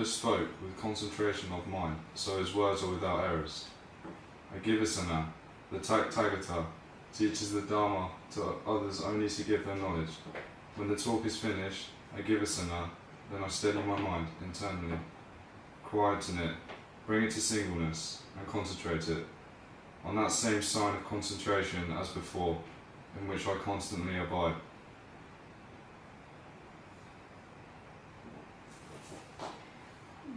spoke with concentration of mind, so his words are without errors. Agivisana, the Tathagata, teaches the Dharma to others only to give them knowledge. When the talk is finished, Agivisana, then I steady my mind internally, quieten it, bring it to singleness, and concentrate it on that same sign of concentration as before, in which I constantly abide.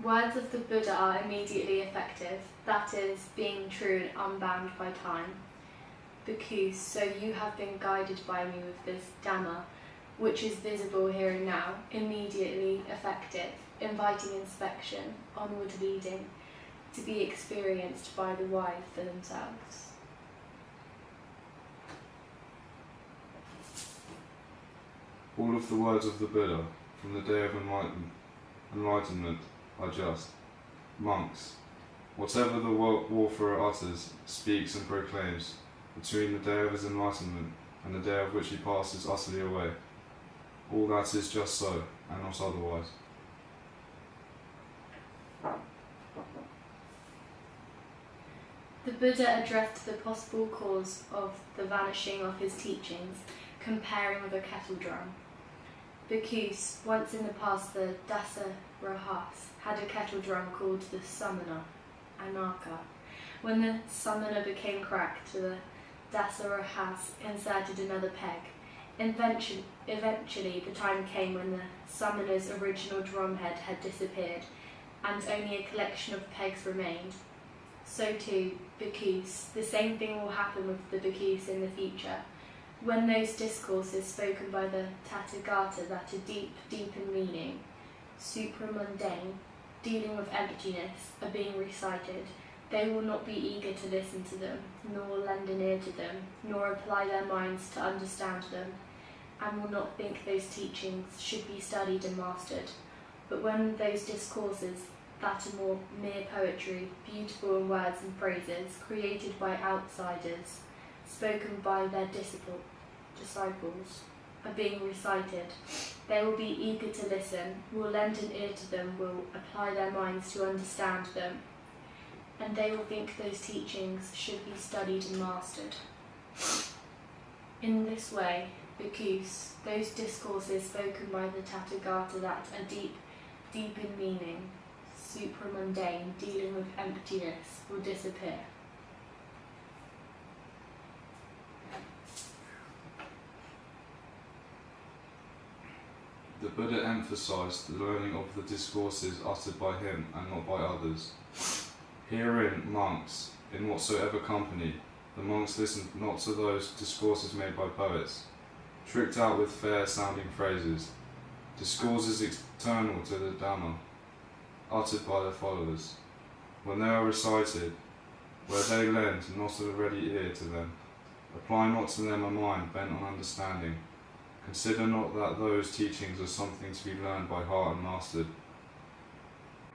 Words of the Buddha are immediately effective, that is, being true and unbound by time. Bhikkhus, so you have been guided by me with this Dhamma, which is visible here and now, immediately effective, inviting inspection, onward leading, to be experienced by the wise for themselves. All of the words of the Buddha from the day of enlightenment are just. Monks, whatever the warfarer utters, speaks and proclaims, between the day of his enlightenment and the day of which he passes utterly away, all that is just so, and not otherwise. The Buddha addressed the possible cause of the vanishing of his teachings, comparing with a kettle drum. Bhikkhus, once in the past the Dasarahas had a kettle drum called the Samana, Anaka. When the Samana became cracked, the Dasarahas inserted another peg. Eventually, the time came when the Samana's original drumhead had disappeared, and only a collection of pegs remained. So too, Bhikkhus, the same thing will happen with the Bhikkhus in the future. When those discourses spoken by the Tathagata that are deep in meaning, supramundane, dealing with emptiness, are being recited, they will not be eager to listen to them, nor lend an ear to them, nor apply their minds to understand them, and will not think those teachings should be studied and mastered. But when those discourses that are more mere poetry, beautiful in words and phrases, created by outsiders, spoken by their disciples, are being recited, they will be eager to listen, will lend an ear to them, will apply their minds to understand them, and they will think those teachings should be studied and mastered. In this way, Bhikkhus, those discourses spoken by the Tathagata that are deep in meaning, supramundane, dealing with emptiness, will disappear. The Buddha emphasized the learning of the discourses uttered by him and not by others. Herein, monks, in whatsoever company, the monks listened not to those discourses made by poets, tricked out with fair-sounding phrases, discourses external to the Dhamma, uttered by their followers. When they are recited, where they lend not a ready ear to them, apply not to them a mind bent on understanding. Consider not that those teachings are something to be learned by heart and mastered.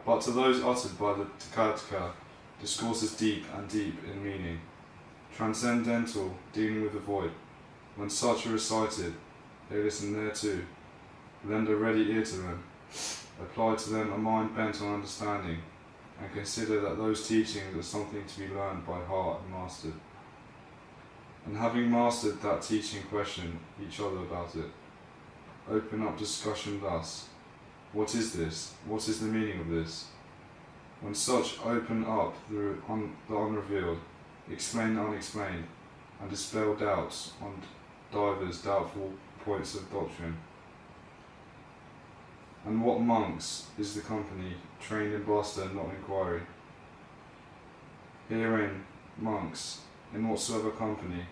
But to those uttered by the Tathagata, discourses deep in meaning, transcendental, dealing with the void. When such are recited, they listen thereto, lend a ready ear to them, apply to them a mind bent on understanding, and consider that those teachings are something to be learned by heart and mastered. And having mastered that teaching, question each other about it. Open up discussion thus. What is this? What is the meaning of this? When such open up the unrevealed, explain the unexplained, and dispel doubts on divers doubtful points of doctrine. And what monks is the company, trained in bluster, not inquiry? Herein, monks, in whatsoever company,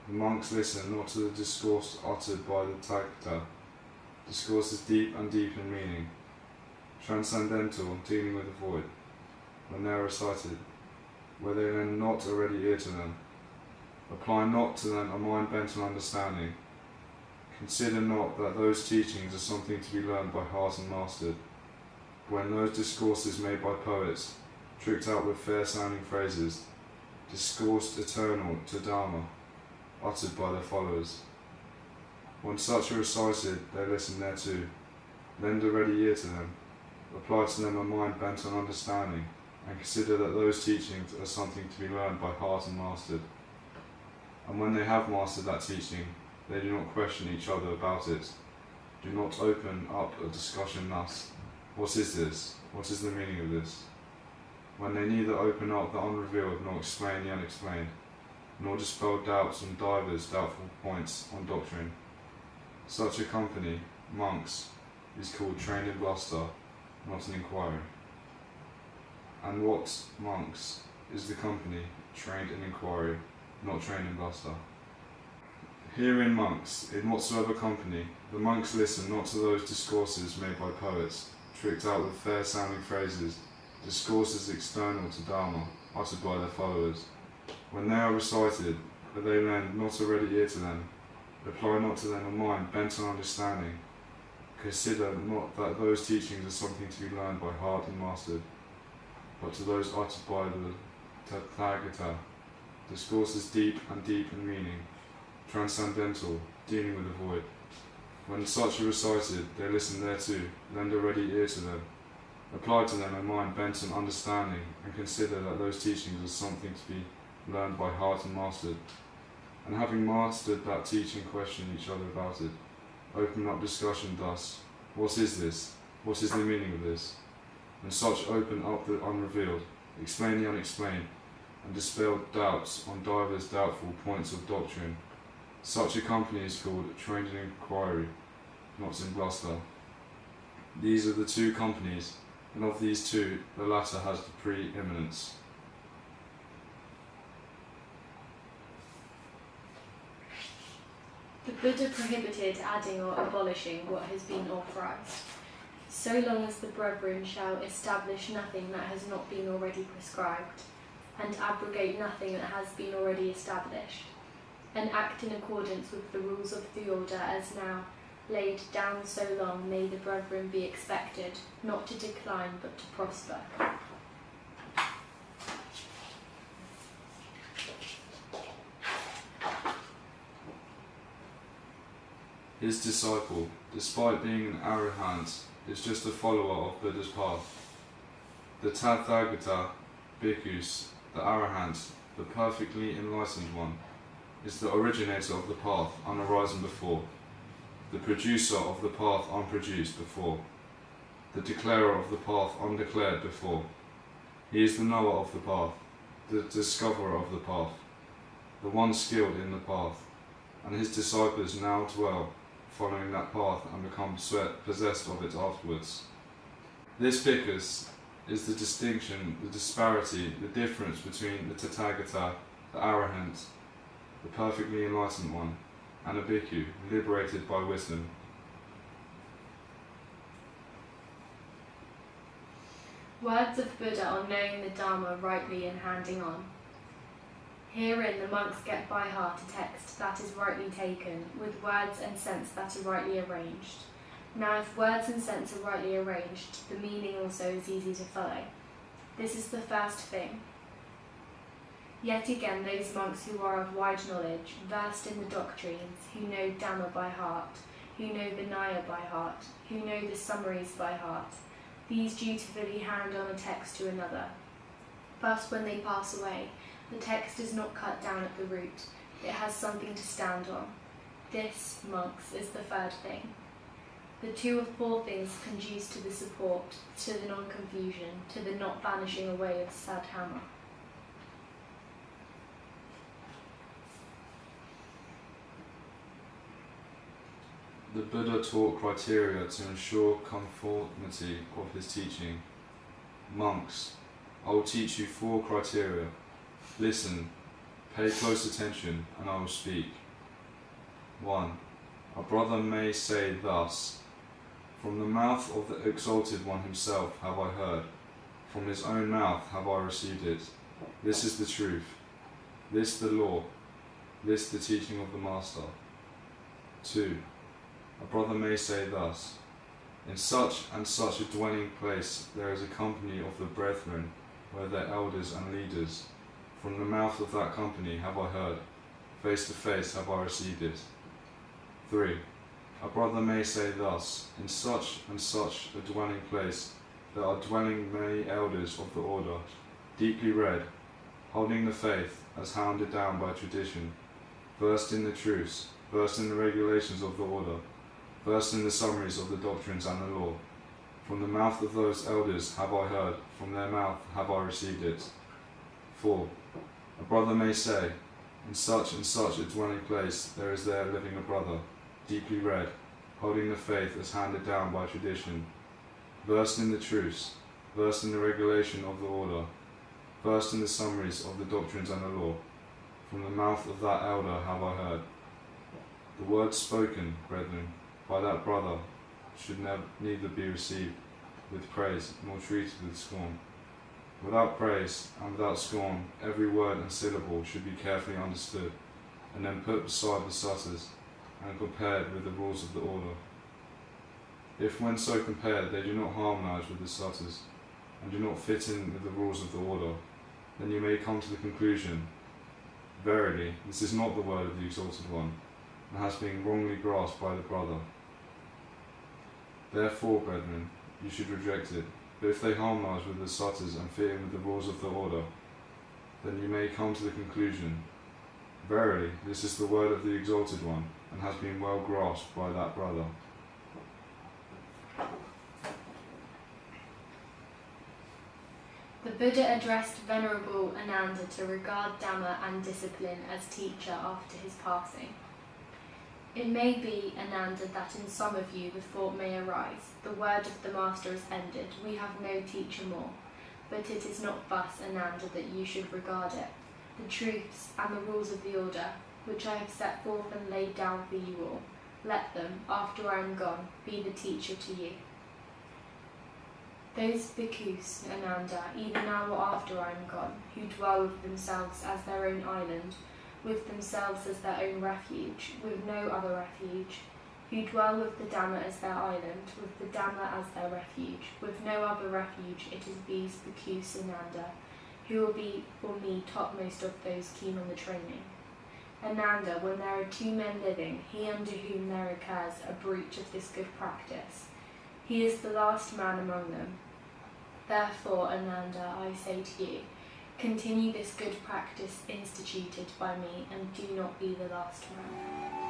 the monks listen not to the discourse uttered by the Tathagata, discourses deep in meaning, transcendental, dealing with the void, when they are recited, where they lend not a ready ear to them, apply not to them a mind bent on understanding, consider not that those teachings are something to be learned by heart and mastered, when those discourses made by poets, tricked out with fair-sounding phrases, discoursed eternal to Dharma, uttered by their followers. When such are recited, they listen thereto, lend a ready ear to them, apply to them a mind bent on understanding, and consider that those teachings are something to be learned by heart and mastered. And when they have mastered that teaching, they do not question each other about it. Do not open up a discussion thus, what is this? What is the meaning of this? When they neither open up the unrevealed nor explain the unexplained, nor dispel doubts on divers doubtful points on doctrine. Such a company, monks, is called trained in bluster, not an inquiry. And what, monks, is the company trained in inquiry, not trained in bluster? Herein, monks, in whatsoever company, the monks listen not to those discourses made by poets, tricked out with fair-sounding phrases, discourses external to Dharma, uttered by their followers. When they are recited, that they lend not a ready ear to them, apply not to them a mind bent on understanding, consider not that those teachings are something to be learned by heart and mastered, but to those uttered by the Tathagata, discourses deep in meaning, transcendental, dealing with the void. When such are recited, they listen thereto, lend a ready ear to them, apply to them a mind bent on understanding, and consider that those teachings are something to be learned by heart and mastered. And having mastered that teaching, question each other about it. Open up discussion thus, what is this? What is the meaning of this? And such open up the unrevealed, explain the unexplained, and dispel doubts on divers doubtful points of doctrine. Such a company is called trained in inquiry, not in bluster. These are the two companies, and of these two, the latter has the preeminence. The Buddha prohibited adding or abolishing what has been authorized, so long as the brethren shall establish nothing that has not been already prescribed, and abrogate nothing that has been already established, and act in accordance with the rules of the order as now laid down, so long may the brethren be expected, not to decline but to prosper. His disciple, despite being an arahant, is just a follower of Buddha's path. The Tathagata, bhikkhus, the arahant, the perfectly enlightened one, is the originator of the path unarisen before, the producer of the path unproduced before, the declarer of the path undeclared before. He is the knower of the path, the discoverer of the path, the one skilled in the path, and his disciples now dwell following that path and become possessed of it afterwards. This bhikkhus is the distinction, the disparity, the difference between the Tathagata, the arahant, the perfectly enlightened one, and a bhikkhu liberated by wisdom. Words of Buddha on knowing the Dharma rightly and handing on. Herein the monks get by heart a text that is rightly taken, with words and sense that are rightly arranged. Now if words and sense are rightly arranged, the meaning also is easy to follow. This is the first thing. Yet again those monks who are of wide knowledge, versed in the doctrines, who know Dhamma by heart, who know Vinaya by heart, who know the summaries by heart, these dutifully hand on a text to another. Thus when they pass away, the text is not cut down at the root, it has something to stand on. This, monks, is the third thing. The two of four things conduce to the support, to the non-confusion, to the not vanishing away of sadhama. The Buddha taught criteria to ensure conformity of his teaching. Monks, I will teach you 4 criteria. Listen, pay close attention, and I will speak. 1. A brother may say thus, from the mouth of the exalted one himself have I heard, from his own mouth have I received it. This is the truth, this the law, this the teaching of the Master. 2. A brother may say thus, in such and such a dwelling place there is a company of the brethren, where their elders and leaders. From the mouth of that company have I heard, face to face have I received it. 3. A brother may say thus, in such and such a dwelling place there are dwelling many elders of the order, deeply read, holding the faith as handed down by tradition, versed in the truths, versed in the regulations of the order, versed in the summaries of the doctrines and the law. From the mouth of those elders have I heard, from their mouth have I received it. 4. A brother may say, in such and such a dwelling place there is there living a brother, deeply read, holding the faith as handed down by tradition, versed in the truths, versed in the regulation of the order, versed in the summaries of the doctrines and the law. From the mouth of that elder have I heard. The words spoken, brethren, by that brother should neither be received with praise nor treated with scorn. Without praise and without scorn, every word and syllable should be carefully understood, and then put beside the sutters, and compared with the rules of the order. If when so compared they do not harmonize with the sutters, and do not fit in with the rules of the order, then you may come to the conclusion, verily, this is not the word of the Exalted One, and has been wrongly grasped by the brother. Therefore, brethren, you should reject it. But if they harmonize with the sutters and fit in with the rules of the order, then you may come to the conclusion, verily, this is the word of the Exalted One, and has been well grasped by that brother. The Buddha addressed Venerable Ananda to regard Dhamma and discipline as teacher after his passing. It may be, Ananda, that in some of you the thought may arise, the word of the Master is ended, we have no teacher more. But it is not thus, Ananda, that you should regard it. The truths and the rules of the order, which I have set forth and laid down for you all, let them, after I am gone, be the teacher to you. Those bhikkhus, Ananda, either now or after I am gone, who dwell with themselves as their own island, with themselves as their own refuge, with no other refuge, who dwell with the Dhamma as their island, with the Dhamma as their refuge, with no other refuge, it is these bhikkhus, Ananda, who will be for me topmost of those keen on the training. Ananda, when there are two men living, he under whom there occurs a breach of this good practice, he is the last man among them. Therefore, Ananda, I say to you, continue this good practice instituted by me, and do not be the last man.